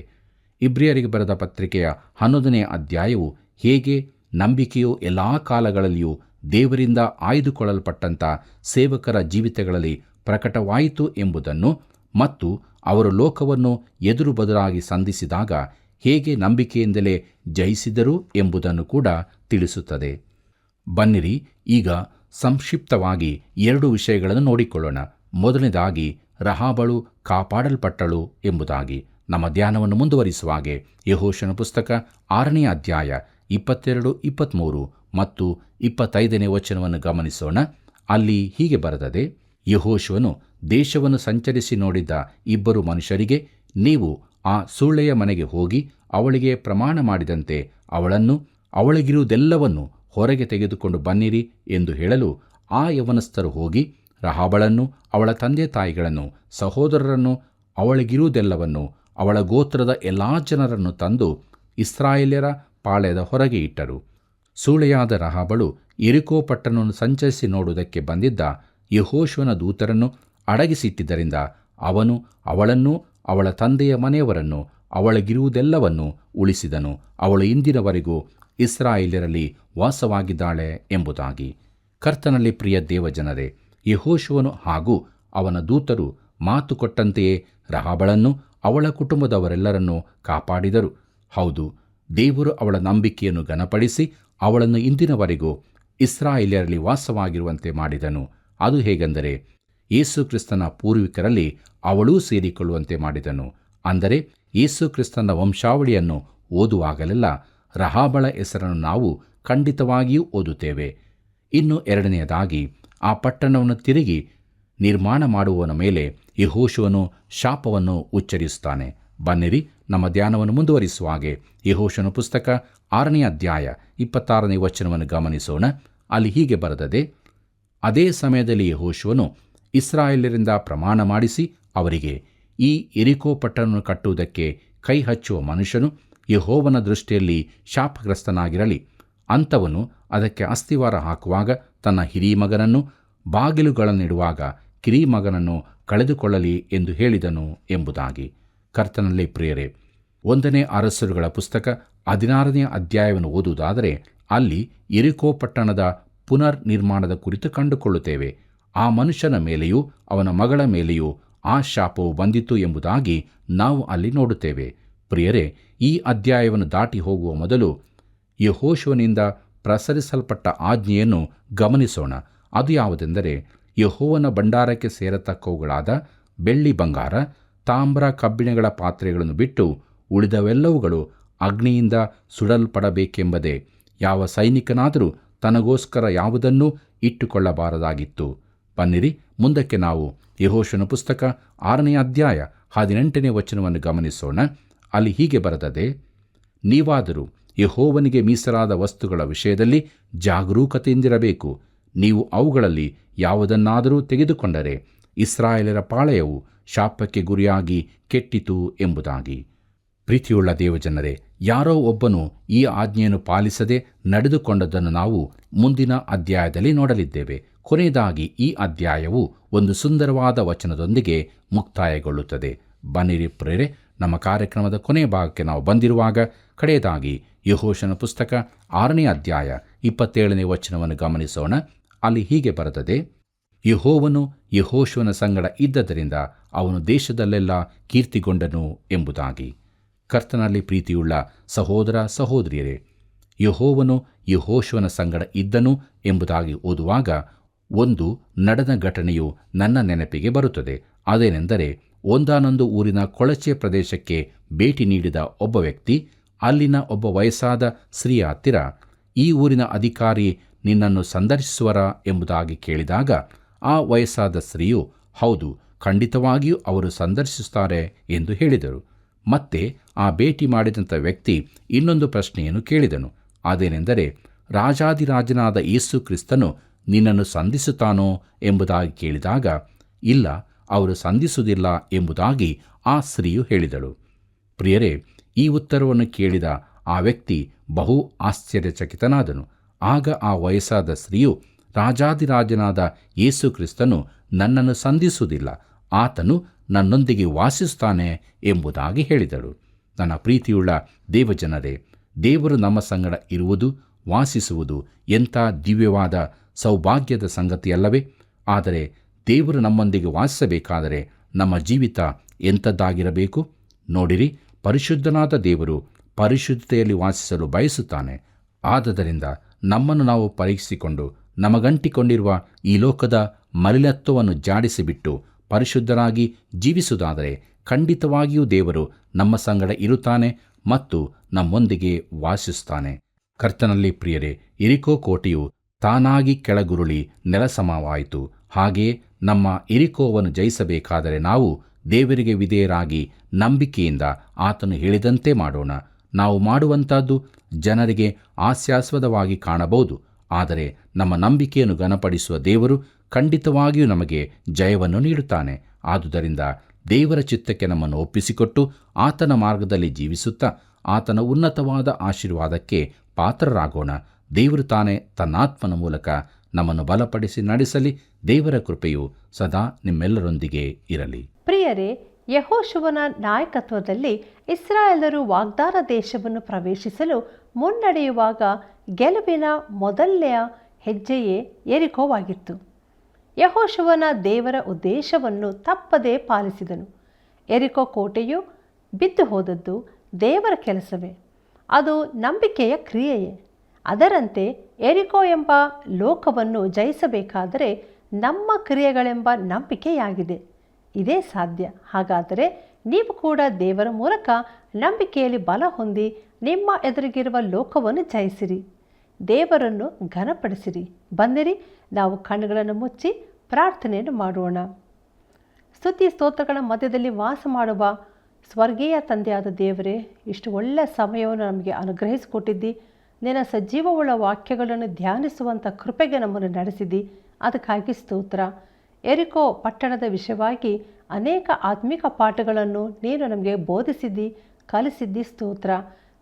ಇಬ್ರಿಯರಿಗೆ ಬರೆದ ಪತ್ರಿಕೆಯ 11ನೇ ಅಧ್ಯಾಯವು ಹೇಗೆ ನಂಬಿಕೆಯು ಎಲ್ಲ ಕಾಲಗಳಲ್ಲಿಯೂ ದೇವರಿಂದ ಆಯ್ದುಕೊಳ್ಳಲ್ಪಟ್ಟಂಥ ಸೇವಕರ ಜೀವಿತಗಳಲ್ಲಿ ಪ್ರಕಟವಾಯಿತು ಎಂಬುದನ್ನು ಮತ್ತು ಅವರು ಲೋಕವನ್ನು ಎದುರು ಬದುರಾಗಿ ಸಂಧಿಸಿದಾಗ ಹೇಗೆ ನಂಬಿಕೆಯಿಂದಲೇ ಜಯಿಸಿದರು ಎಂಬುದನ್ನು ಕೂಡ ತಿಳಿಸುತ್ತದೆ. ಬನ್ನಿರಿ, ಈಗ ಸಂಕ್ಷಿಪ್ತವಾಗಿ 2 ವಿಷಯಗಳನ್ನು ನೋಡಿಕೊಳ್ಳೋಣ. ಮೊದಲನೇದಾಗಿ ರಹಾಬಳು ಕಾಪಾಡಲ್ಪಟ್ಟಳು ಎಂಬುದಾಗಿ. ನಮ್ಮ ಧ್ಯಾನವನ್ನು ಮುಂದುವರಿಸುವಾಗೆ ಯೆಹೋಶುವನ ಪುಸ್ತಕ 6ನೇ ಅಧ್ಯಾಯ 22, 23 ಮತ್ತು 25ನೇ ವಚನವನ್ನು ಗಮನಿಸೋಣ. ಅಲ್ಲಿ ಹೀಗೆ ಬರೆದದೆ: ಯೆಹೋಶುವನು ದೇಶವನ್ನು ಸಂಚರಿಸಿ ನೋಡಿದ್ದ 2 ಮನುಷ್ಯರಿಗೆ, ನೀವು ಆ ಸೂಳೆಯ ಮನೆಗೆ ಹೋಗಿ ಅವಳಿಗೆ ಪ್ರಮಾಣ ಮಾಡಿದಂತೆ ಅವಳನ್ನು ಅವಳಿಗಿರುವುದೆಲ್ಲವನ್ನು ಹೊರಗೆ ತೆಗೆದುಕೊಂಡು ಬನ್ನಿರಿ ಎಂದು ಹೇಳಲು, ಆ ಯವನಸ್ಥರು ಹೋಗಿ ರಹಾಬಳನ್ನು, ಅವಳ ತಂದೆ ತಾಯಿಗಳನ್ನು, ಸಹೋದರರನ್ನು, ಅವಳಿಗಿರುವುದೆಲ್ಲವನ್ನು, ಅವಳ ಗೋತ್ರದ ಎಲ್ಲಾ ಜನರನ್ನು ತಂದು ಇಸ್ರಾಯೇಲ್ಯರ ಪಾಳೆಯದ ಹೊರಗೆ ಇಟ್ಟರು. ಸೂಳೆಯಾದ ರಹಾಬಳು ಯೆರಿಕೋ ಪಟ್ಟಣವನ್ನು ಸಂಚರಿಸಿ ನೋಡುವುದಕ್ಕೆ ಬಂದಿದ್ದ ಯೆಹೋಶುವನ ದೂತರನ್ನು ಅಡಗಿಸಿಟ್ಟಿದ್ದರಿಂದ ಅವನು ಅವಳನ್ನೂ ಅವಳ ತಂದೆಯ ಮನೆಯವರನ್ನು ಅವಳಿಗಿರುವುದೆಲ್ಲವನ್ನು ಉಳಿಸಿದನು. ಅವಳು ಇಂದಿನವರೆಗೂ ಇಸ್ರಾಯೇಲ್ಯರಲ್ಲಿ ವಾಸವಾಗಿದ್ದಾಳೆ ಎಂಬುದಾಗಿ. ಕರ್ತನಲ್ಲಿ ಪ್ರಿಯ ದೇವಜನರೇ, ಯೆಹೋಶುವನು ಹಾಗೂ ಅವನ ದೂತರು ಮಾತು ಕೊಟ್ಟಂತೆಯೇ ರಹಾಬಳನ್ನು ಅವಳ ಕುಟುಂಬದವರೆಲ್ಲರನ್ನೂ ಕಾಪಾಡಿದರು. ಹೌದು, ದೇವರು ಅವಳ ನಂಬಿಕೆಯನ್ನು ಘನಪಡಿಸಿ ಅವಳನ್ನು ಇಂದಿನವರೆಗೂ ಇಸ್ರಾಯೇಲ್ಯರಲ್ಲಿ ವಾಸವಾಗಿರುವಂತೆ ಮಾಡಿದನು. ಅದು ಹೇಗೆಂದರೆ, ಯೇಸು ಕ್ರಿಸ್ತನ ಪೂರ್ವಿಕರಲ್ಲಿ ಅವಳೂ ಸೇರಿಕೊಳ್ಳುವಂತೆ ಮಾಡಿದನು. ಅಂದರೆ ಯೇಸು ಕ್ರಿಸ್ತನ ವಂಶಾವಳಿಯನ್ನು ಓದುವಾಗಲೆಲ್ಲ ರಹಾಬಳ ಹೆಸರನ್ನು ನಾವು ಖಂಡಿತವಾಗಿಯೂ ಓದುತ್ತೇವೆ. ಇನ್ನು ಎರಡನೆಯದಾಗಿ, ಆ ಪಟ್ಟಣವನ್ನು ತಿರುಗಿ ನಿರ್ಮಾಣ ಮಾಡುವವನ ಮೇಲೆ ಯೆಹೋಶುವನು ಶಾಪವನ್ನು ಉಚ್ಚರಿಸುತ್ತಾನೆ. ಬನ್ನಿರಿ, ನಮ್ಮ ಧ್ಯಾನವನ್ನು ಮುಂದುವರಿಸುವಾಗೆ ಯೆಹೋಶುವನ ಪುಸ್ತಕ 6ನೇ ಅಧ್ಯಾಯ 26ನೇ ವಚನವನ್ನು ಗಮನಿಸೋಣ. ಅಲ್ಲಿ ಹೀಗೆ ಬರೆದದೆ: ಅದೇ ಸಮಯದಲ್ಲಿ ಯೆಹೋಶುವನು ಇಸ್ರಾಯೇಲ್ಯರಿಂದ ಪ್ರಮಾಣ ಮಾಡಿಸಿ ಅವರಿಗೆ, ಈ ಯೆರಿಕೋ ಪಟ್ಟಣವನ್ನು ಕಟ್ಟುವುದಕ್ಕೆ ಕೈ ಹಚ್ಚುವ ಮನುಷ್ಯನು ಯೆಹೋವನ ದೃಷ್ಟಿಯಲ್ಲಿ ಶಾಪಗ್ರಸ್ತನಾಗಿರಲಿ. ಅಂಥವನು ಅದಕ್ಕೆ ಅಸ್ತಿವಾರ ಹಾಕುವಾಗ ತನ್ನ ಹಿರೀಮಗನನ್ನು, ಬಾಗಿಲುಗಳನ್ನಿಡುವಾಗ ಕಿರಿಮಗನನ್ನು ಕಳೆದುಕೊಳ್ಳಲಿ ಎಂದು ಹೇಳಿದನು ಎಂಬುದಾಗಿ. ಕರ್ತನಲ್ಲಿ ಪ್ರಿಯರೇ, 1ನೇ ಅರಸರುಗಳ ಪುಸ್ತಕ 16ನೇ ಅಧ್ಯಾಯವನ್ನು ಓದುವುದಾದರೆ ಅಲ್ಲಿ ಯೆರಿಕೋ ಪಟ್ಟಣದ ಪುನರ್ ನಿರ್ಮಾಣದ ಕುರಿತು ಕಂಡುಕೊಳ್ಳುತ್ತೇವೆ. ಆ ಮನುಷ್ಯನ ಮೇಲೆಯೂ ಅವನ ಮಗಳ ಮೇಲೆಯೂ ಆ ಶಾಪವು ಬಂದಿತು ಎಂಬುದಾಗಿ ನಾವು ಅಲ್ಲಿ ನೋಡುತ್ತೇವೆ. ಪ್ರಿಯರೇ, ಈ ಅಧ್ಯಾಯವನ್ನು ದಾಟಿ ಹೋಗುವ ಮೊದಲು ಯೆಹೋಶುವನಿಂದ ಪ್ರಸರಿಸಲ್ಪಟ್ಟ ಆಜ್ಞೆಯನ್ನು ಗಮನಿಸೋಣ. ಅದು ಯಾವುದೆಂದರೆ, ಯೆಹೋವನ ಭಂಡಾರಕ್ಕೆ ಸೇರತಕ್ಕವುಗಳಾದ ಬೆಳ್ಳಿ, ಬಂಗಾರ, ತಾಮ್ರ, ಕಬ್ಬಿಣಗಳ ಪಾತ್ರೆಗಳನ್ನು ಬಿಟ್ಟು ಉಳಿದವೆಲ್ಲವುಗಳು ಅಗ್ನಿಯಿಂದ ಸುಡಲ್ಪಡಬೇಕೆಂಬುದೇ. ಯಾವ ಸೈನಿಕನಾದರೂ ತನಗೋಸ್ಕರ ಯಾವುದನ್ನೂ ಇಟ್ಟುಕೊಳ್ಳಬಾರದಾಗಿತ್ತು. ಬನ್ನಿರಿ, ಮುಂದಕ್ಕೆ ನಾವು ಯೆಹೋಶುವನ ಪುಸ್ತಕ 6ನೇ ಅಧ್ಯಾಯ 18ನೇ ವಚನವನ್ನು ಗಮನಿಸೋಣ. ಅಲ್ಲಿ ಹೀಗೆ ಬರೆದದೆ: ನೀವಾದರೂ ಯೆಹೋವನಿಗೆ ಮೀಸಲಾದ ವಸ್ತುಗಳ ವಿಷಯದಲ್ಲಿ ಜಾಗರೂಕತೆಯಿಂದಿರಬೇಕು. ನೀವು ಅವುಗಳಲ್ಲಿ ಯಾವುದನ್ನಾದರೂ ತೆಗೆದುಕೊಂಡರೆ ಇಸ್ರಾಯೇಲರ ಪಾಳೆಯವು ಶಾಪಕ್ಕೆ ಗುರಿಯಾಗಿ ಕೆಟ್ಟಿತು ಎಂಬುದಾಗಿ. ಪ್ರೀತಿಯುಳ್ಳ ದೇವಜನರೇ, ಯಾರೋ ಒಬ್ಬನು ಈ ಆಜ್ಞೆಯನ್ನು ಪಾಲಿಸದೆ ನಡೆದುಕೊಂಡದ್ದನ್ನು ನಾವು ಮುಂದಿನ ಅಧ್ಯಾಯದಲ್ಲಿ ನೋಡಲಿದ್ದೇವೆ. ಕೊನೆಯದಾಗಿ ಈ ಅಧ್ಯಾಯವು ಒಂದು ಸುಂದರವಾದ ವಚನದೊಂದಿಗೆ ಮುಕ್ತಾಯಗೊಳ್ಳುತ್ತದೆ. ಬನ್ನಿರಿ ಪ್ರೇರೆ, ನಮ್ಮ ಕಾರ್ಯಕ್ರಮದ ಕೊನೆಯ ಭಾಗಕ್ಕೆ ನಾವು ಬಂದಿರುವಾಗ ಕಡೆಯದಾಗಿ ಯೆಹೋಶುವನ ಪುಸ್ತಕ 6ನೇ ಅಧ್ಯಾಯ 27ನೇ ವಚನವನ್ನು ಗಮನಿಸೋಣ. ಅಲ್ಲಿ ಹೀಗೆ ಬರೆದದೆ: ಯೆಹೋವನು ಯೆಹೋಶುವನ ಸಂಗಡ ಇದ್ದದರಿಂದ ಅವನು ದೇಶದಲ್ಲೆಲ್ಲ ಕೀರ್ತಿಗೊಂಡನು ಎಂಬುದಾಗಿ. ಕರ್ತನಲ್ಲಿ ಪ್ರೀತಿಯುಳ್ಳ ಸಹೋದರ ಸಹೋದರಿಯರೇ, ಯೆಹೋವನು ಯೆಹೋಶುವನ ಸಂಗಡ ಇದ್ದನು ಎಂಬುದಾಗಿ ಓದುವಾಗ ಒಂದು ನಡೆದ ಘಟನೆಯು ನನ್ನ ನೆನಪಿಗೆ ಬರುತ್ತದೆ. ಅದೇನೆಂದರೆ, ಒಂದಾನೊಂದು ಊರಿನ ಕೊಳಚೆ ಪ್ರದೇಶಕ್ಕೆ ಭೇಟಿ ನೀಡಿದ ಒಬ್ಬ ವ್ಯಕ್ತಿ ಅಲ್ಲಿನ ಒಬ್ಬ ವಯಸ್ಸಾದ ಸ್ತ್ರೀಯ ಹತ್ತಿರ, ಈ ಊರಿನ ಅಧಿಕಾರಿ ನಿನ್ನನ್ನು ಸಂದರ್ಶಿಸುವರಾ ಎಂಬುದಾಗಿ ಕೇಳಿದಾಗ ಆ ವಯಸ್ಸಾದ ಸ್ತ್ರೀಯು, ಹೌದು, ಖಂಡಿತವಾಗಿಯೂ ಅವರು ಸಂದರ್ಶಿಸುತ್ತಾರೆ ಎಂದು ಹೇಳಿದರು. ಮತ್ತೆ ಆ ಭೇಟಿ ಮಾಡಿದಂಥ ವ್ಯಕ್ತಿ ಇನ್ನೊಂದು ಪ್ರಶ್ನೆಯನ್ನು ಕೇಳಿದನು. ಅದೇನೆಂದರೆ, ರಾಜಾದಿರಾಜನಾದ ಯೇಸು ಕ್ರಿಸ್ತನು ನಿನ್ನನ್ನು ಸಂಧಿಸುತ್ತಾನೋ ಎಂಬುದಾಗಿ ಕೇಳಿದಾಗ, ಇಲ್ಲ, ಅವರು ಸಂಧಿಸುವುದಿಲ್ಲ ಎಂಬುದಾಗಿ ಆ ಸ್ತ್ರೀಯು ಹೇಳಿದಳು. ಪ್ರಿಯರೇ, ಈ ಉತ್ತರವನ್ನು ಕೇಳಿದ ಆ ವ್ಯಕ್ತಿ ಬಹು ಆಶ್ಚರ್ಯಚಕಿತನಾದನು. ಆಗ ಆ ವಯಸ್ಸಾದ ಸ್ತ್ರೀಯು ರಾಜಾದಿರಾಜನಾದ ಯೇಸು ಕ್ರಿಸ್ತನು ನನ್ನನ್ನು ಸಂಧಿಸುವುದಿಲ್ಲ, ಆತನು ನನ್ನೊಂದಿಗೆ ವಾಸಿಸುತ್ತಾನೆ ಎಂಬುದಾಗಿ ಹೇಳಿದಳು. ನನ್ನ ಪ್ರೀತಿಯುಳ್ಳ ದೇವಜನರೇ, ದೇವರು ನಮ್ಮ ಸಂಗಡ ಇರುವುದು, ವಾಸಿಸುವುದು ಎಂಥ ದಿವ್ಯವಾದ ಸೌಭಾಗ್ಯದ ಸಂಗತಿಯಲ್ಲವೇ? ಆದರೆ ದೇವರು ನಮ್ಮೊಂದಿಗೆ ವಾಸಿಸಬೇಕಾದರೆ ನಮ್ಮ ಜೀವಿತ ಎಂಥದ್ದಾಗಿರಬೇಕು? ನೋಡಿರಿ, ಪರಿಶುದ್ಧನಾದ ದೇವರು ಪರಿಶುದ್ಧತೆಯಲ್ಲಿ ವಾಸಿಸಲು ಬಯಸುತ್ತಾನೆ. ಆದುದರಿಂದ ನಮ್ಮನ್ನು ನಾವು ಪರೀಕ್ಷಿಸಿಕೊಂಡು ನಮಗಂಟಿಕೊಂಡಿರುವ ಈ ಲೋಕದ ಮಲಿನತ್ವವನ್ನು ಜಾಡಿಸಿಬಿಟ್ಟು ಪರಿಶುದ್ಧರಾಗಿ ಜೀವಿಸುವುದಾದರೆ ಖಂಡಿತವಾಗಿಯೂ ದೇವರು ನಮ್ಮ ಸಂಗಡ ಇರುತ್ತಾನೆ ಮತ್ತು ನಮ್ಮೊಂದಿಗೆ ವಾಸಿಸುತ್ತಾನೆ. ಕರ್ತನಲ್ಲಿ ಪ್ರಿಯರೇ, ಯೆರಿಕೋ ಕೋಟೆಯು ತಾನಾಗಿ ಕೆಳಗುರುಳಿ ನೆಲಸಮವಾಯಿತು. ಹಾಗೆಯೇ ನಮ್ಮ ಯೆರಿಕೋವನ್ನು ಜಯಿಸಬೇಕಾದರೆ ನಾವು ದೇವರಿಗೆ ವಿಧೇಯರಾಗಿ ನಂಬಿಕೆಯಿಂದ ಆತನು ಹೇಳಿದಂತೆ ಮಾಡೋಣ. ನಾವು ಮಾಡುವಂಥದ್ದು ಜನರಿಗೆ ಹಾಸ್ಯಾಸ್ಪದವಾಗಿ ಕಾಣಬಹುದು, ಆದರೆ ನಮ್ಮ ನಂಬಿಕೆಯನ್ನು ಘನಪಡಿಸುವ ದೇವರು ಖಂಡಿತವಾಗಿಯೂ ನಮಗೆ ಜಯವನ್ನು ನೀಡುತ್ತಾನೆ. ಆದುದರಿಂದ ದೇವರ ಚಿತ್ತಕ್ಕೆ ನಮ್ಮನ್ನು ಒಪ್ಪಿಸಿಕೊಟ್ಟು ಆತನ ಮಾರ್ಗದಲ್ಲಿ ಜೀವಿಸುತ್ತಾ ಆತನ ಉನ್ನತವಾದ ಆಶೀರ್ವಾದಕ್ಕೆ ಪಾತ್ರರಾಗೋಣ. ದೇವರು ತಾನೇ ತನ್ನಾತ್ಮನ ಮೂಲಕ ನಮ್ಮನ್ನು ಬಲಪಡಿಸಿ ನಡೆಸಲಿ. ದೇವರ ಕೃಪೆಯು ಸದಾ ನಿಮ್ಮೆಲ್ಲರೊಂದಿಗೆ ಇರಲಿ. ಪ್ರಿಯರೇ, ಯೆಹೋಶುವನ ನಾಯಕತ್ವದಲ್ಲಿ ಇಸ್ರಾಯೇಲರು ವಾಗ್ದಾನ ದೇಶವನ್ನು ಪ್ರವೇಶಿಸಲು ಮುನ್ನಡೆಯುವಾಗ ಗೆಲುವಿನ ಮೊದಲನೆಯ ಹೆಜ್ಜೆಯೇ ಯೆರಿಕೋವಾಗಿತ್ತು. ಯೆಹೋಶುವನ ದೇವರ ಉದ್ದೇಶವನ್ನು ತಪ್ಪದೇ ಪಾಲಿಸಿದನು. ಯೆರಿಕೋ ಕೋಟೆಯು ಬಿದ್ದು ಹೋದದ್ದು ದೇವರ ಕೆಲಸವೇ, ಅದು ನಂಬಿಕೆಯ ಕ್ರಿಯೆಯೇ. ಅದರಂತೆ ಯೆರಿಕೋ ಎಂಬ ಲೋಕವನ್ನು ಜಯಿಸಬೇಕಾದರೆ ನಮ್ಮ ಕ್ರಿಯೆಗಳೆಂಬ ನಂಬಿಕೆಯಾಗಿದೆ. ಇದೇ ಸಾಧ್ಯ. ಹಾಗಾದರೆ ನೀವು ಕೂಡ ದೇವರ ಮೂಲಕ ನಂಬಿಕೆಯಲ್ಲಿ ಬಲ ಹೊಂದಿ ನಿಮ್ಮ ಎದುರಿಗಿರುವ ಲೋಕವನ್ನು ಜಯಿಸಿರಿ, ದೇವರನ್ನು ಘನಪಡಿಸಿರಿ. ಬನ್ನಿರಿ, ನಾವು ಕಣ್ಣುಗಳನ್ನು ಮುಚ್ಚಿ ಪ್ರಾರ್ಥನೆಯನ್ನು ಮಾಡೋಣ. ಸ್ತುತಿ ಸ್ತೋತ್ರಗಳ ಮಧ್ಯದಲ್ಲಿ ವಾಸ ಮಾಡುವ ಸ್ವರ್ಗೀಯ ತಂದೆಯಾದ ದೇವರೇ, ಇಷ್ಟು ಒಳ್ಳೆಯ ಸಮಯವನ್ನು ನಮಗೆ ಅನುಗ್ರಹಿಸಿಕೊಟ್ಟಿದ್ದಿ. ನಿನ್ನ ಸಜೀವವುಳ್ಳ ವಾಕ್ಯಗಳನ್ನು ಧ್ಯಾನಿಸುವಂಥ ಕೃಪೆಗೆ ನಮ್ಮನ್ನು ನಡೆಸಿದ್ದಿ. ಅದಕ್ಕಾಗಿ ಸ್ತೋತ್ರ. ಯೆರಿಕೋ ಪಟ್ಟಣದ ವಿಷಯವಾಗಿ ಅನೇಕ ಆತ್ಮಿಕ ಪಾಠಗಳನ್ನು ನೀನು ನಮಗೆ ಬೋಧಿಸಿದ್ದಿ, ಕಲಿಸಿದ್ದಿ. ಸ್ತೋತ್ರ.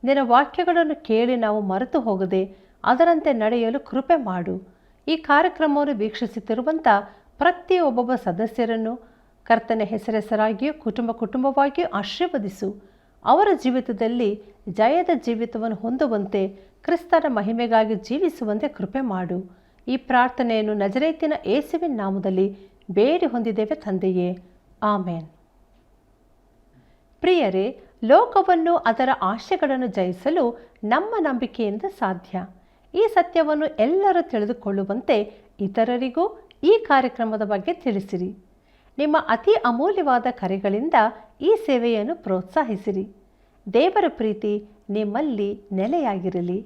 ನಿನ್ನ ವಾಕ್ಯಗಳನ್ನು ಕೇಳಿ ನಾವು ಮರೆತು ಹೋಗದೆ ಅದರಂತೆ ನಡೆಯಲು ಕೃಪೆ ಮಾಡು. ಈ ಕಾರ್ಯಕ್ರಮವನ್ನು ವೀಕ್ಷಿಸುತ್ತಿರುವಂಥ ಪ್ರತಿಯೊಬ್ಬೊಬ್ಬ ಸದಸ್ಯರನ್ನು ಕರ್ತನ ಹೆಸರಾಗಿಯೂ ಕುಟುಂಬವಾಗಿಯೂ ಆಶೀರ್ವದಿಸು. ಅವರ ಜೀವಿತದಲ್ಲಿ ಜಯದ ಜೀವಿತವನ್ನು ಹೊಂದುವಂತೆ, ಕ್ರಿಸ್ತನ ಮಹಿಮೆಗಾಗಿ ಜೀವಿಸುವಂತೆ ಕೃಪೆ ಮಾಡು. ಈ ಪ್ರಾರ್ಥನೆಯನ್ನು ನಜರೇತಿನ ಯೇಸುವಿನ ನಾಮದಲ್ಲಿ ಬೇಡಿ ಹೊಂದಿದ್ದೇವೆ ತಂದೆಯೇ, ಆಮೇನ್. ಪ್ರಿಯರೇ, ಲೋಕವನ್ನು ಅದರ ಆಶೆಗಳನ್ನು ಜಯಿಸಲು ನಮ್ಮ ನಂಬಿಕೆಯಿಂದ ಸಾಧ್ಯ. ಈ ಸತ್ಯವನ್ನು ಎಲ್ಲರೂ ತಿಳಿದುಕೊಳ್ಳುವಂತೆ ಇತರರಿಗೂ ಈ ಕಾರ್ಯಕ್ರಮದ ಬಗ್ಗೆ ತಿಳಿಸಿರಿ. ನಿಮ್ಮ ಅತಿ ಅಮೂಲ್ಯವಾದ ಕರೆಗಳಿಂದ ಈ ಸೇವೆಯನ್ನು ಪ್ರೋತ್ಸಾಹಿಸಿರಿ. ದೇವರ ಪ್ರೀತಿ ನಿಮ್ಮಲ್ಲಿ ನೆಲೆಯಾಗಿರಲಿ.